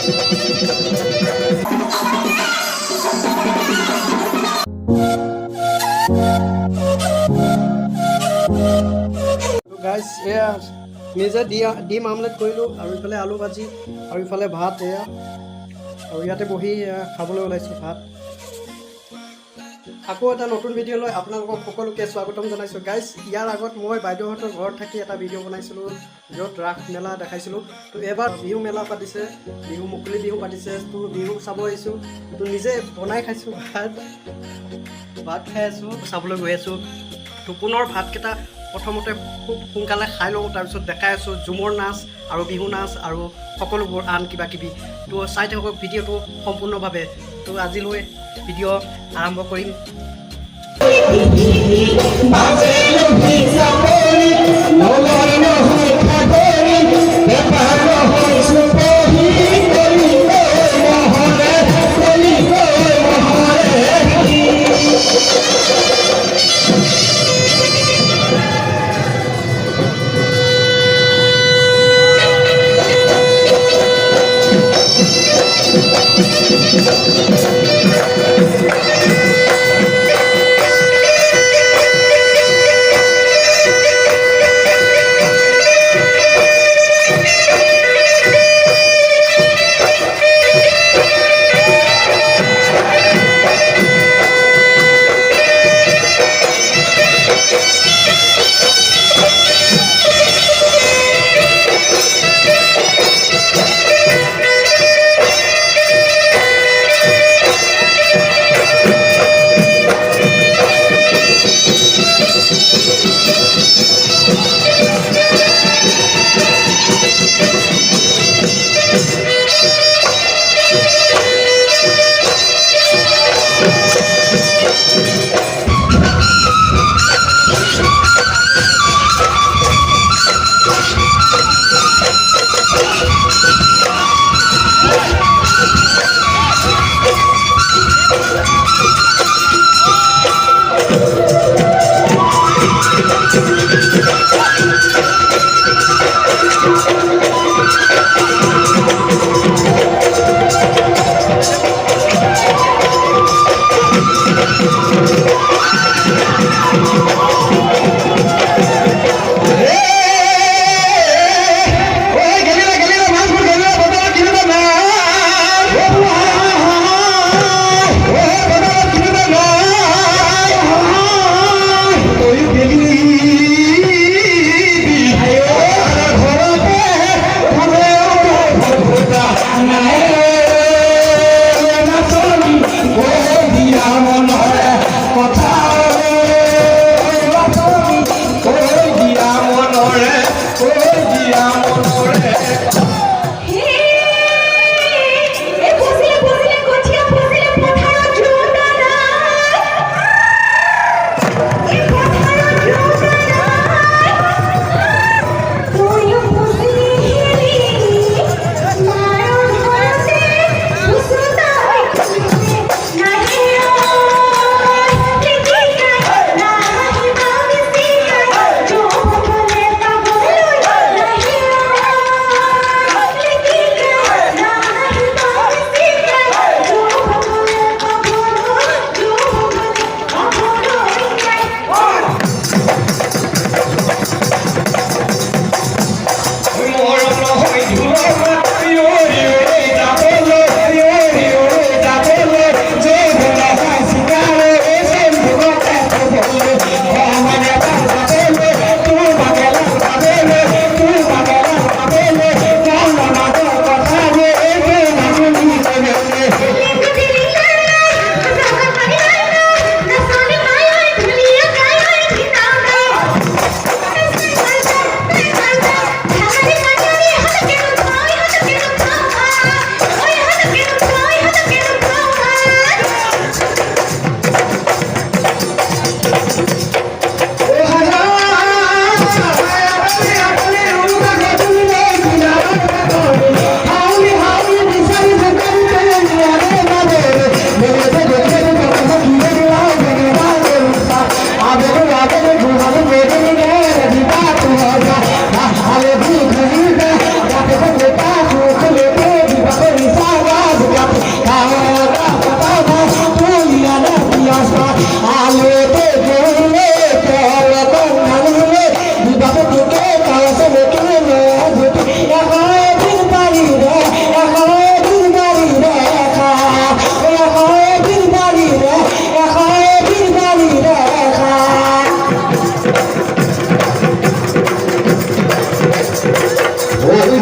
Guys এয়া নিজে ডিম আমলেট কৰিলোঁ আৰু ইফালে আলু ভাজি আৰু ইফালে ভাত এয়া আৰু ইয়াতে বহি খাবলৈ ওলাইছোঁ ভাত। আকৌ এটা নতুন ভিডিঅ' লৈ আপোনালোকক সকলোকে স্বাগতম জনাইছোঁ। গাইজ ইয়াৰ আগত মই বাইদেউহঁতৰ ঘৰত থাকি এটা ভিডিঅ' বনাইছিলোঁ য'ত ৰাস মেলা দেখাইছিলোঁ। তো এবাৰ বিহু মেলা পাতিছে, বিহু মুকলি বিহু পাতিছে, তো বিহু চাব আহিছোঁ। তো নিজে বনাই খাইছোঁ ভাত খাই আছোঁ, চাবলৈ গৈ আছোঁ। তো পুনৰ ভাতকেইটা প্ৰথমতে খুব সোনকালে খাই লওঁ, তাৰপিছত দেখাই আছোঁ ঝুমৰ নাচ আৰু বিহু নাচ আৰু সকলোবোৰ আন কিবা কিবি। তো চাই থাকক ভিডিঅ'টো সম্পূৰ্ণভাৱে। তো আজিলৈ ভিডিঅ' আৰম্ভ কৰিম।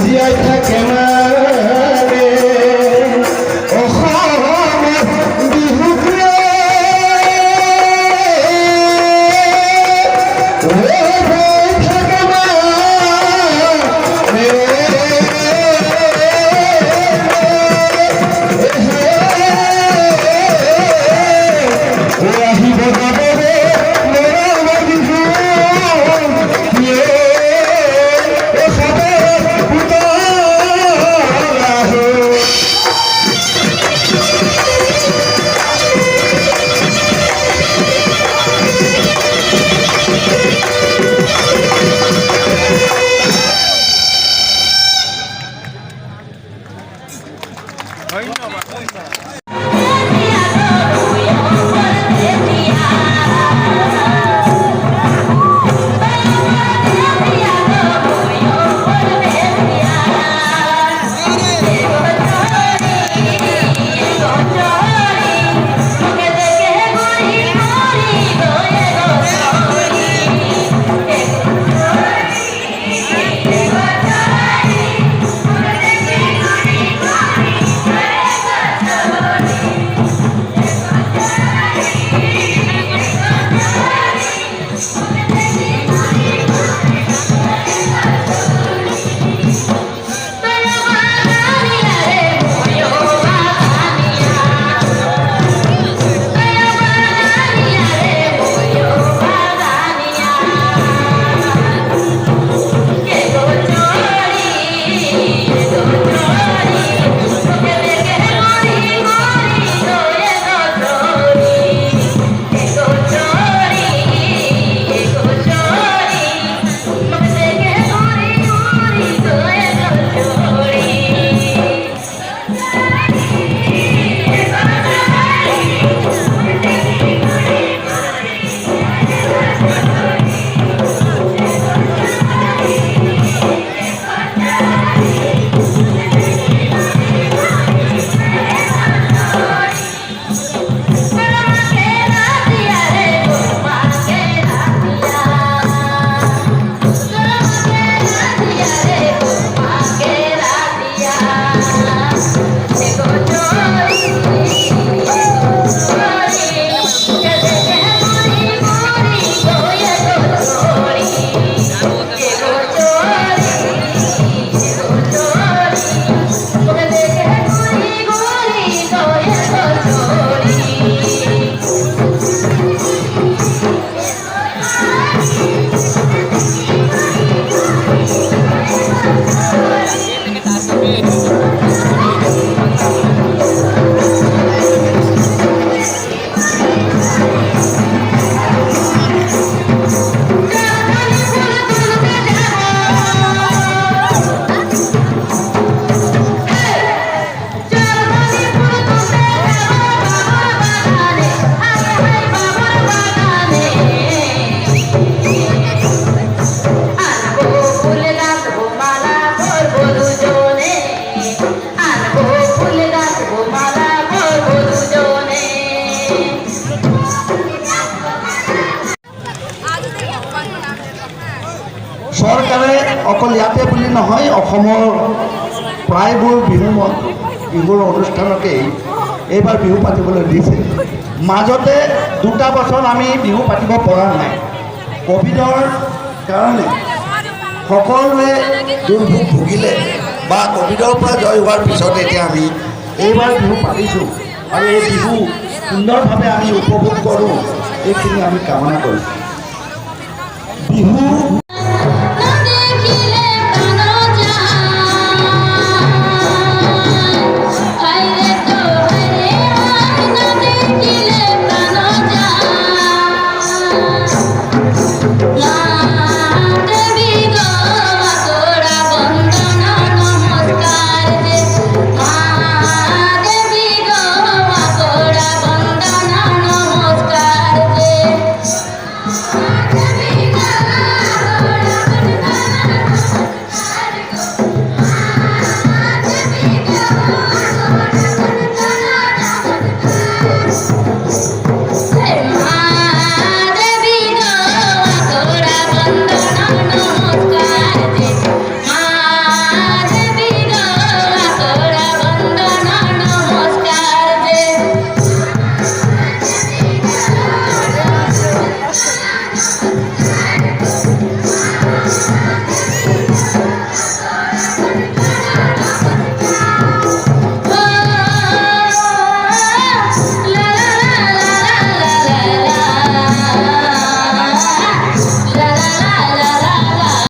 জীয়াই থাকে মানে অসমত বিহুটোৱে থাকে আহিব যাবৰে চৰকাৰে অকল ইয়াতে বুলি নহয় অসমৰ প্ৰায়বোৰ বিহুৰ অনুষ্ঠানতেই এইবাৰ বিহু পাতিবলৈ দিছে। মাজতে 2টা বছৰ আমি বিহু পাতিব পৰা নাই ক'ভিডৰ কাৰণে। সকলোৱে দুৰ্ভোগ ভুগিলে বা ক'ভিডৰ পৰা জয় হোৱাৰ পিছত এতিয়া আমি এইবাৰ বিহু পাতিছোঁ আৰু এই বিহু সুন্দৰভাৱে আমি উপভোগ কৰোঁ, এইখিনি আমি কামনা কৰিছোঁ। বিহু